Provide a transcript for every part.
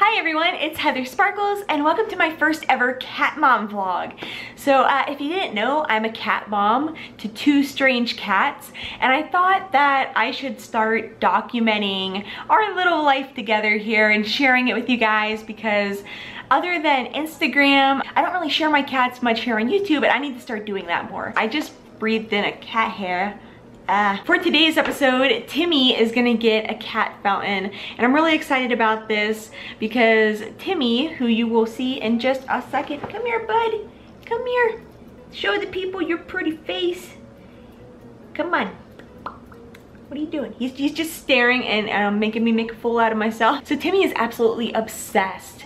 Hi everyone, it's Heather Sparkles and welcome to my first ever cat mom vlog. So if you didn't know, I'm a cat mom to two strange cats, and I thought that I should start documenting our little life together here and sharing it with you guys, because other than Instagram, I don't really share my cats much here on YouTube, but I need to start doing that more. I just breathed in a cat hair. For today's episode, Timmy is gonna get a cat fountain, and I'm really excited about this because Timmy, who you will see in just a second, come here bud, come here, show the people your pretty face, come on. What are you doing? He's just staring and making me make a fool out of myself. So Timmy is absolutely obsessed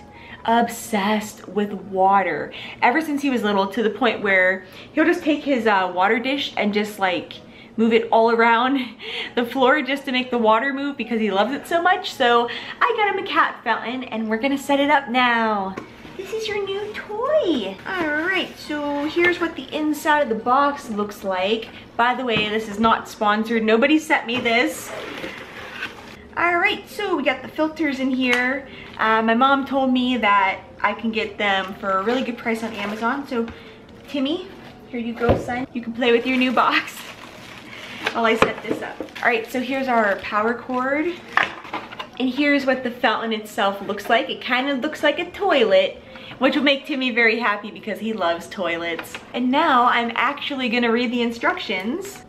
with water ever since he was little, to the point where he'll just take his water dish and just like move it all around the floor just to make the water move because he loves it so much. So I got him a cat fountain and we're gonna set it up now. This is your new toy. All right, so here's what the inside of the box looks like. By the way, this is not sponsored. Nobody sent me this. All right, so we got the filters in here. My mom told me that I can get them for a really good price on Amazon. So Timmy, here you go, son. You can play with your new box while I set this up. All right, so here's our power cord. And here's what the fountain itself looks like. It kind of looks like a toilet, which will make Timmy very happy because he loves toilets. And now I'm actually gonna read the instructions.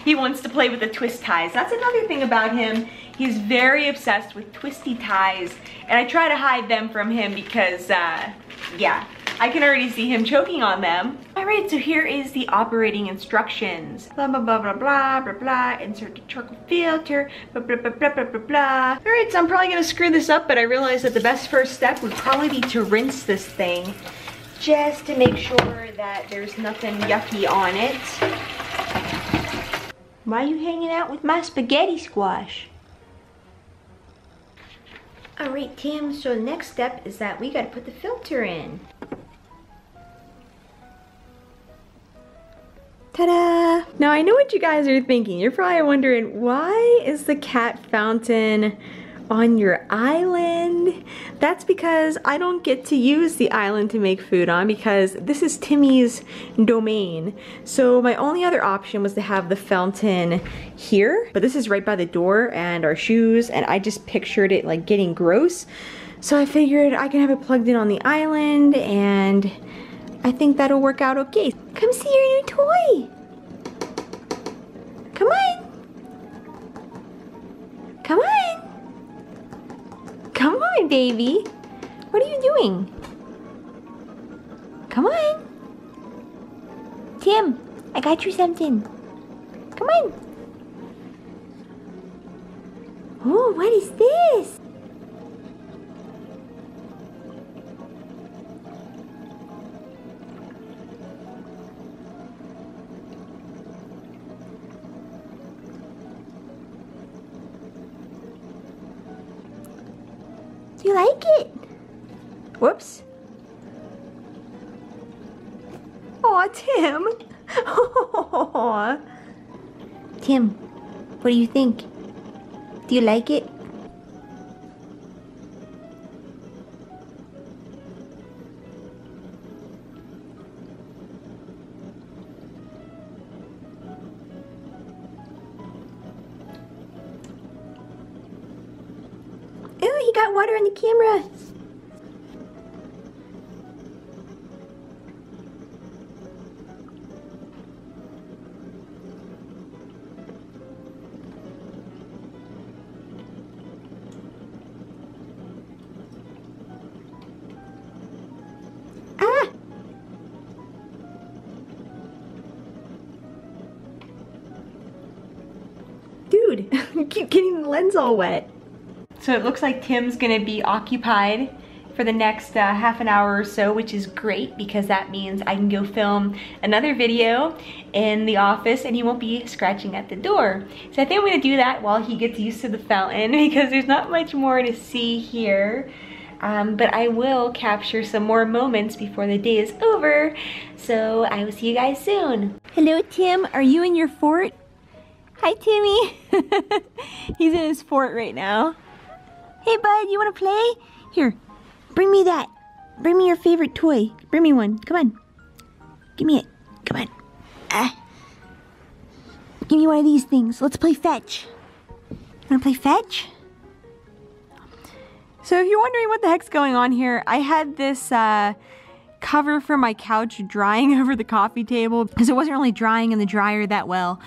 He wants to play with the twist ties. That's another thing about him. He's very obsessed with twisty ties. And I try to hide them from him because, yeah, I can already see him choking on them. All right, so here is the operating instructions. Blah, blah, blah, blah, blah, blah, blah. Insert the charcoal filter, blah, blah, blah, blah, blah, blah, blah. All right, so I'm probably gonna screw this up, but I realized that the best first step would probably be to rinse this thing, just to make sure that there's nothing yucky on it. Why are you hanging out with my spaghetti squash? All right, Tim, so the next step is that we gotta put the filter in. Ta-da! Now I know what you guys are thinking. You're probably wondering, why is the cat fountain on your island? That's because I don't get to use the island to make food on, because this is Timmy's domain. So my only other option was to have the fountain here, but this is right by the door and our shoes, and I just pictured it like getting gross. So I figured I can have it plugged in on the island, and I think that'll work out okay. Come see your new toy. Come on. Come on. Come on, baby. What are you doing? Come on. Tim, I got you something. Come on. Oh, what is this? Do you like it? Whoops. Aw, Tim. Aww. Tim, what do you think? Do you like it? Oh, he got water on the camera. Ah! Dude, you keep getting the lens all wet. So it looks like Tim's gonna be occupied for the next half an hour or so, which is great because that means I can go film another video in the office and he won't be scratching at the door. So I think I'm gonna do that while he gets used to the fountain because there's not much more to see here. But I will capture some more moments before the day is over. So I will see you guys soon. Hello, Tim. Are you in your fort? Hi, Timmy. He's in his fort right now. Hey, Hey, bud, you want to play? Here, bring me that. Bring me your favorite toy. Bring me one. Come on. Give me it. Come on. Give me one of these things. Let's play fetch. Want to play fetch? So if you're wondering what the heck's going on here, I had this cover for my couch drying over the coffee table because it wasn't really drying in the dryer that well.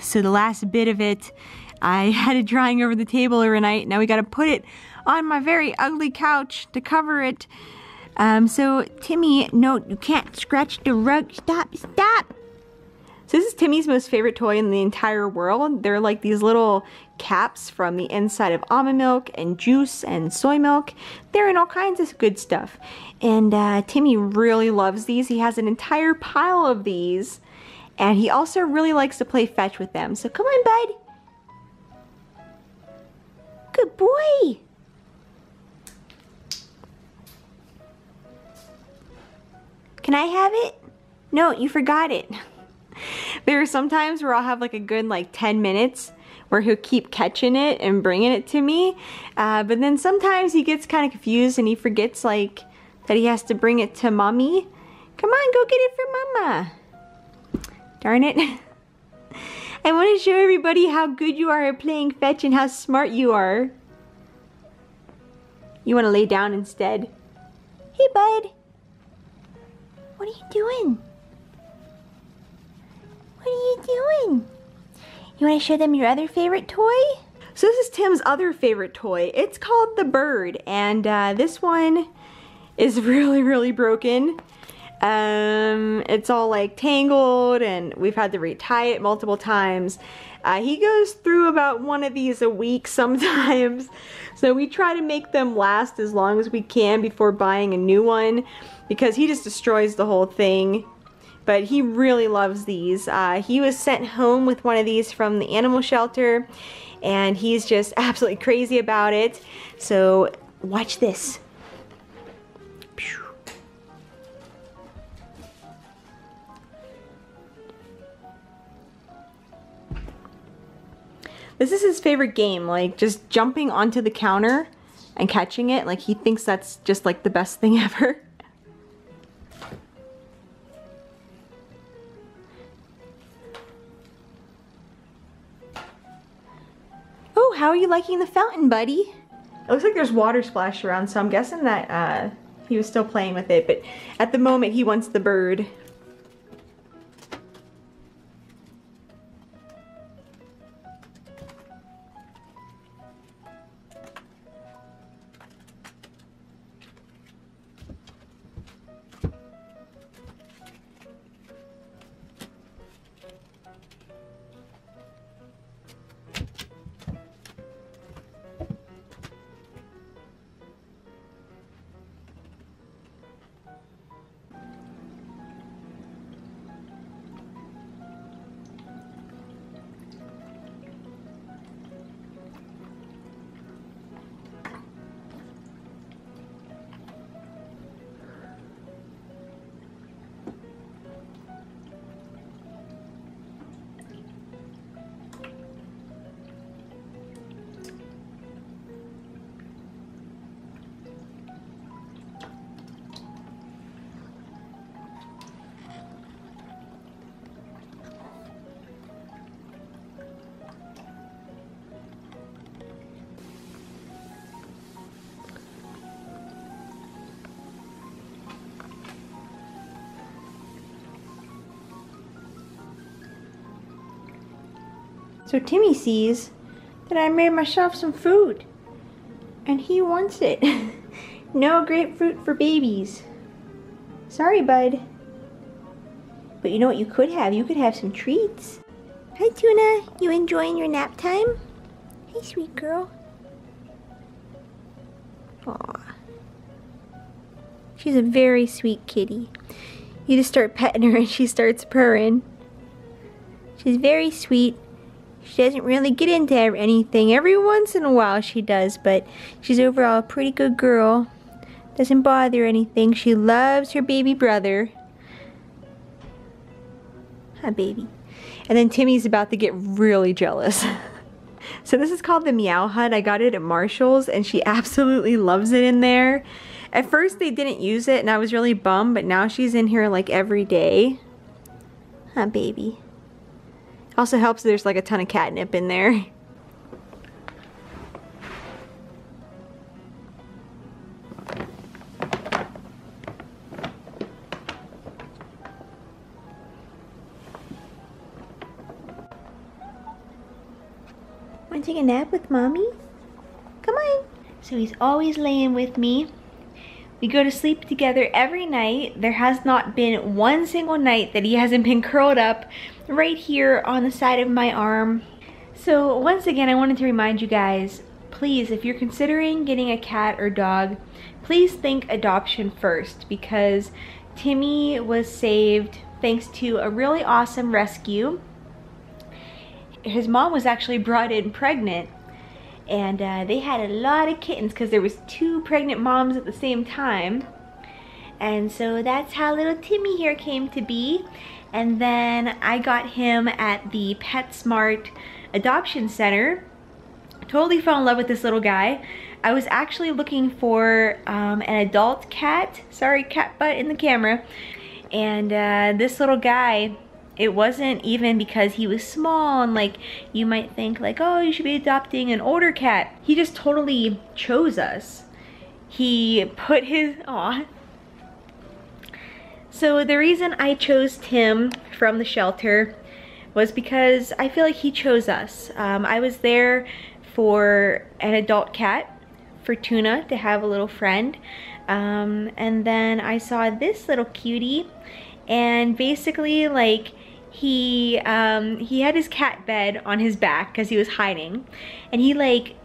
So the last bit of it, I had it drying over the table overnight. Now we gotta put it on my very ugly couch to cover it. So Timmy, no, you can't scratch the rug. Stop, stop. So this is Timmy's most favorite toy in the entire world. They're like these little caps from the inside of almond milk and juice and soy milk. They're in all kinds of good stuff. And Timmy really loves these. He has an entire pile of these. And he also really likes to play fetch with them. So come on, bud. Good boy. Can I have it? No, you forgot it. There are some times where I'll have like a good 10 minutes where he'll keep catching it and bringing it to me. But then sometimes he gets kind of confused and he forgets that he has to bring it to mommy. Come on, go get it for mama. Darn it. I want to show everybody how good you are at playing fetch and how smart you are. You want to lay down instead? Hey, bud. What are you doing? What are you doing? You want to show them your other favorite toy? So this is Tim's other favorite toy. It's called the bird, and this one is really, really broken. It's all tangled, and we've had to retie it multiple times. He goes through about one of these a week sometimes. So we try to make them last as long as we can before buying a new one, because he just destroys the whole thing. But he really loves these. He was sent home with one of these from the animal shelter, and he's just absolutely crazy about it. So watch this. This is his favorite game, just jumping onto the counter and catching it. He thinks that's just the best thing ever. Oh, how are you liking the fountain, buddy? It looks like there's water splashed around, so I'm guessing that he was still playing with it, but at the moment he wants the bird. So Timmy sees that I made myself some food, and he wants it. No grapefruit for babies. Sorry, bud. But you know what you could have? You could have some treats. Hi, Tuna. You enjoying your nap time? Hey, sweet girl. Aw. She's a very sweet kitty. You just start petting her and she starts purring. She's very sweet. She doesn't really get into anything. Every once in a while she does, but she's overall a pretty good girl. Doesn't bother anything. She loves her baby brother. Hi, baby. And then Timmy's about to get really jealous. So this is called the Meow Hut. I got it at Marshall's and she absolutely loves it in there. At first they didn't use it and I was really bummed, but now she's in here like every day. Huh, baby. Also helps there's like a ton of catnip in there. Want to take a nap with mommy? Come on. So he's always laying with me. We go to sleep together every night. There has not been one single night that he hasn't been curled up right here on the side of my arm. So once again, I wanted to remind you guys, please, if you're considering getting a cat or dog, please think adoption first, because Timmy was saved thanks to a really awesome rescue. His mom was actually brought in pregnant, and they had a lot of kittens because there was 2 pregnant moms at the same time. And so that's how little Timmy here came to be. And then I got him at the PetSmart Adoption Center. Totally fell in love with this little guy. I was actually looking for an adult cat. Sorry, cat butt in the camera. And this little guy, it wasn't even because he was small and like you might think like, oh, you should be adopting an older cat. He just totally chose us. He put his, aw. So the reason I chose Tim from the shelter was because I feel like he chose us. I was there for an adult cat, for Tuna to have a little friend. And then I saw this little cutie, and basically like he had his cat bed on his back because he was hiding, and he like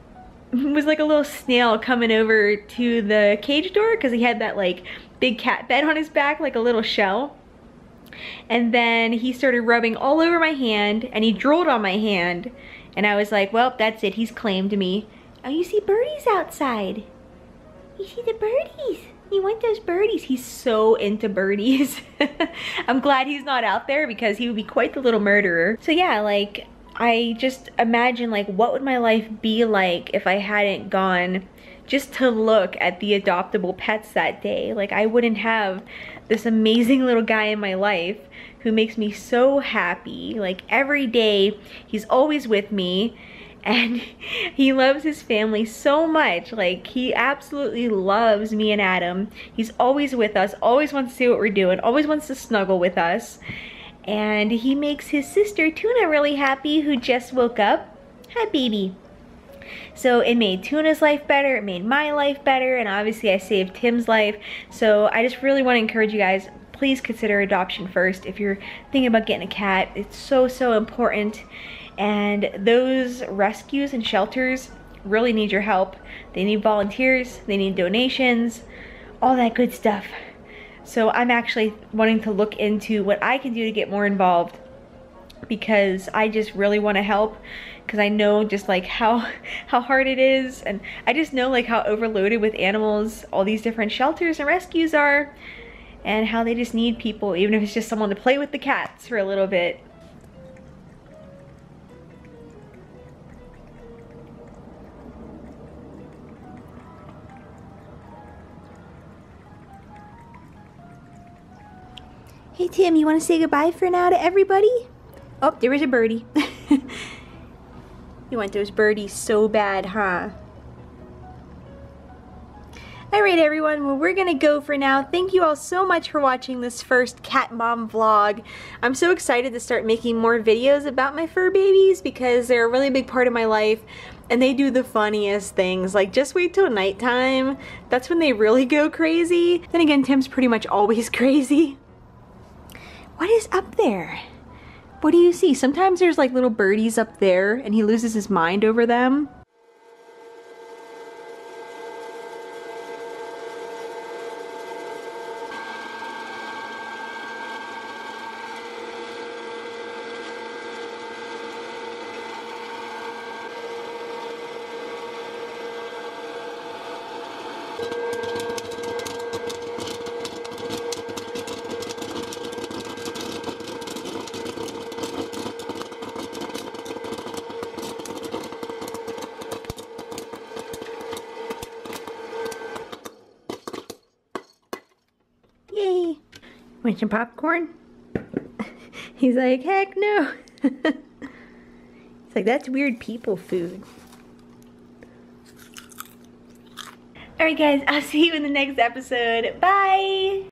was like a little snail coming over to the cage door because he had that like big cat bed on his back, like a little shell. And then he started rubbing all over my hand and he drooled on my hand, and I was like, well, that's it, he's claimed me. Oh, you see birdies outside. You see the birdies. You want those birdies. He's so into birdies. I'm glad he's not out there because he would be quite the little murderer. So yeah, like I just imagine like what would my life be like if I hadn't gone just to look at the adoptable pets that day. Like I wouldn't have this amazing little guy in my life who makes me so happy. Like every day he's always with me. And he loves his family so much. Like he absolutely loves me and Adam. He's always with us, always wants to see what we're doing, always wants to snuggle with us. And he makes his sister Tuna really happy, who just woke up. Hi, baby. So it made Tuna's life better, it made my life better, and obviously I saved Tim's life. So I just really want to encourage you guys, please consider adoption first. If you're thinking about getting a cat, it's so, so important. And those rescues and shelters really need your help. They need volunteers, they need donations, all that good stuff. So I'm actually wanting to look into what I can do to get more involved, because I just really want to help, because I know just like how hard it is, and I just know like how overloaded with animals all these different shelters and rescues are, and how they just need people, even if it's just someone to play with the cats for a little bit. Hey Tim, you want to say goodbye for now to everybody? Oh, there was a birdie. You want those birdies so bad, huh? Alright everyone, well we're gonna go for now. Thank you all so much for watching this first cat mom vlog. I'm so excited to start making more videos about my fur babies because they're a really big part of my life and they do the funniest things. Like just wait till nighttime. That's when they really go crazy. Then again, Tim's pretty much always crazy. What is up there? What do you see? Sometimes there's like little birdies up there and he loses his mind over them. Want some popcorn? He's like, heck no. It's like, that's weird people food. Alright guys, I'll see you in the next episode. Bye!